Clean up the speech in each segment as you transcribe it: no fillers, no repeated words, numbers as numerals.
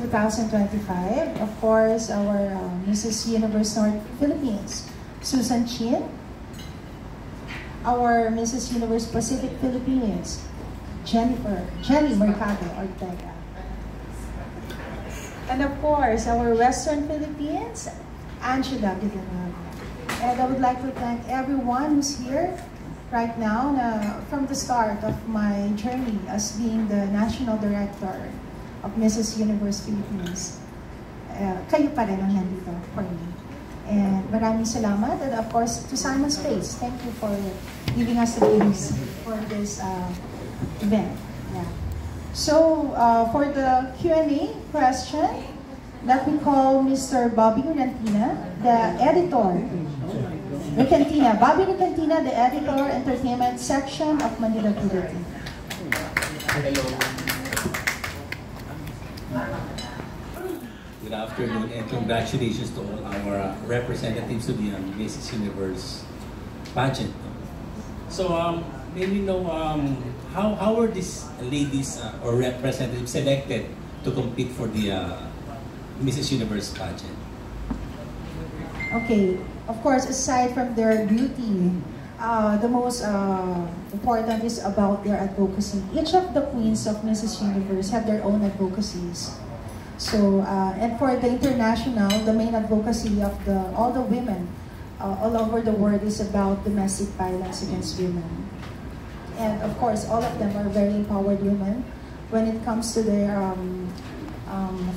2025. Of course, our Mrs. Universe North Philippines, Susan Chin. Our Mrs. Universe Pacific Philippines, Jenny Mercado Ortega. And of course, our Western Philippines, Angela Villanueva. And I would like to thank everyone who's here right now from the start of my journey as being the National Director of Mrs. Universe Philippines. Kayo pa rin ang nandito for me. And maraming salamat. And of course, to Simon Space, thank you for giving us the base for this event. Yeah. So, for the Q&A question, let me call Mr. Bobby Recantina, the editor. Bobby Recantina, the editor, entertainment section of Manila Bulletin. Hello. Good afternoon and congratulations to all our representatives to the Mrs. Universe pageant. So, may we know how were these ladies or representatives selected to compete for the Mrs. Universe pageant? Okay, of course, aside from their beauty, the most important is about their advocacy. Each of the queens of Mrs. Universe have their own advocacies. So, and for the international, the main advocacy of all the women all over the world is about domestic violence against women. And of course, all of them are very empowered women when it comes to their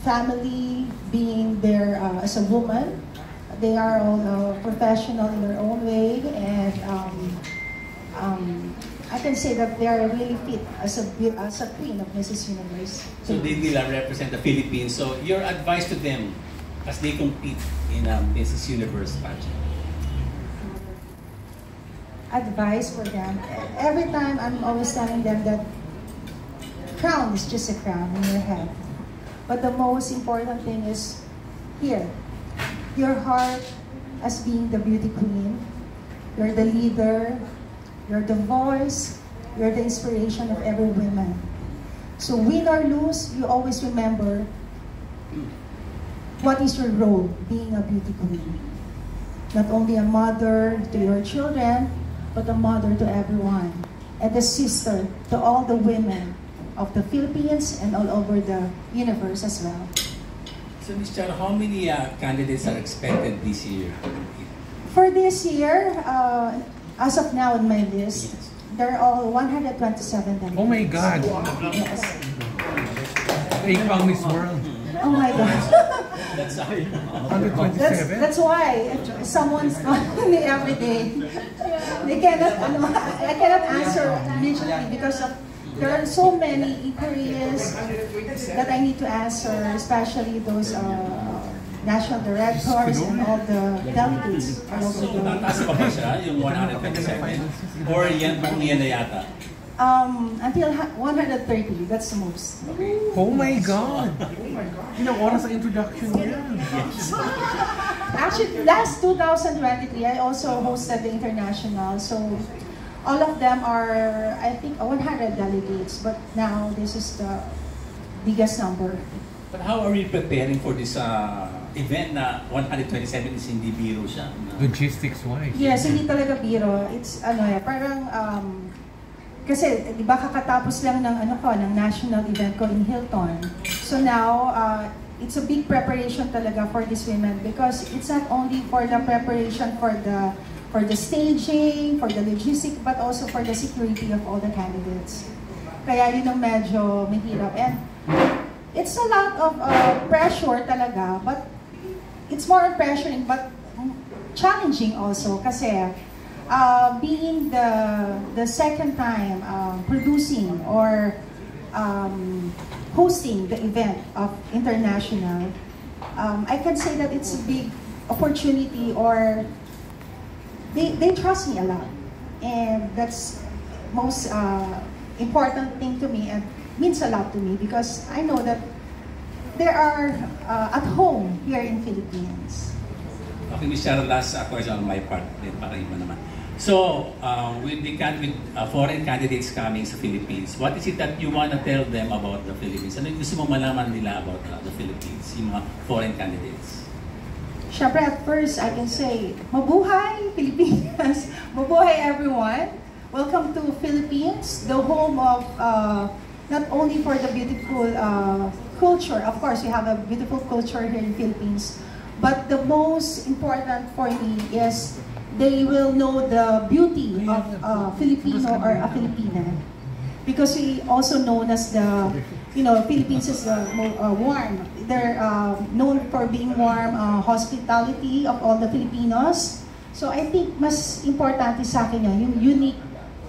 family, being there as a woman. They are all professional in their own way, and I can say that they are really fit as a queen of Mrs. Universe. So they will represent the Philippines. So your advice to them as they compete in Mrs. Universe pageant? Advice for them. Every time I'm always telling them that crown is just a crown in your head. But the most important thing is here. Your heart as being the beauty queen. You're the leader. You're the voice. You're the inspiration of every woman. So win or lose, you always remember what is your role being a beauty queen. Not only a mother to your children, but a mother to everyone. And a sister to all the women of the Philippines and all over the universe as well. So, Ms. Charo, how many candidates are expected this year? For this year, as of now in my list, they're all 127 delegates. Oh my God! Yes. Ikaw, Miss World. Oh my God. That's 127? That's why someone's calling me every day. I cannot answer immediately because of there are so many inquiries that I need to answer, especially those national directors and all the delegates. So, tataas pa ba siya, yung 127? Or yan na yata? Until 130, that's the most. Okay. Oh my God! Ilang oras ang introduction niya? Yes. Actually, last 2023, I also hosted the international. So, all of them are, I think, 100 delegates. But now, this is the biggest number. But how are you preparing for this event na 127 is hindi biro siya? Logistics-wise. Yes, hindi talaga biro. It's, parang, kasi, di ba, kakatapos lang ng, ng national event ko in Hilton. So now, it's a big preparation talaga for these women because it's not only for the preparation for the staging, for the logistics, but also for the security of all the candidates. Kaya yun ang medyo mahirap. And it's a lot of pressure talaga, but it's more pressuring, but challenging also kasi being the second time producing or hosting the event of international, I can say that it's a big opportunity, or they trust me a lot, and that's most important thing to me and means a lot to me because I know that they are at home here in Philippines. Okay, Ms. Charo, last question on my part, then para iba naman. So, with foreign candidates coming sa Philippines, what is it that you want to tell them about the Philippines? Ano yung gusto mo malaman nila about the Philippines, yung mga foreign candidates? Siyempre, at first, I can say, mabuhay, Pilipinas! Mabuhay, everyone! Welcome to Philippines, the home of, not only for the beautiful culture, of course, we have a beautiful culture here in Philippines, but the most important for me is they will know the beauty of Filipino or a Filipina. Because we also known as the, Philippines is warm. They're known for being warm, hospitality of all the Filipinos. So I think mas importante sa akin yan, yung unique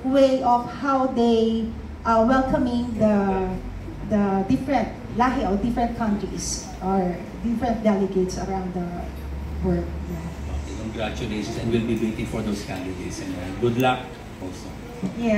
way of how they welcoming the different lahi or different countries or different delegates around the world. Yeah. Congratulations, and we'll be waiting for those candidates. And good luck also. Yeah.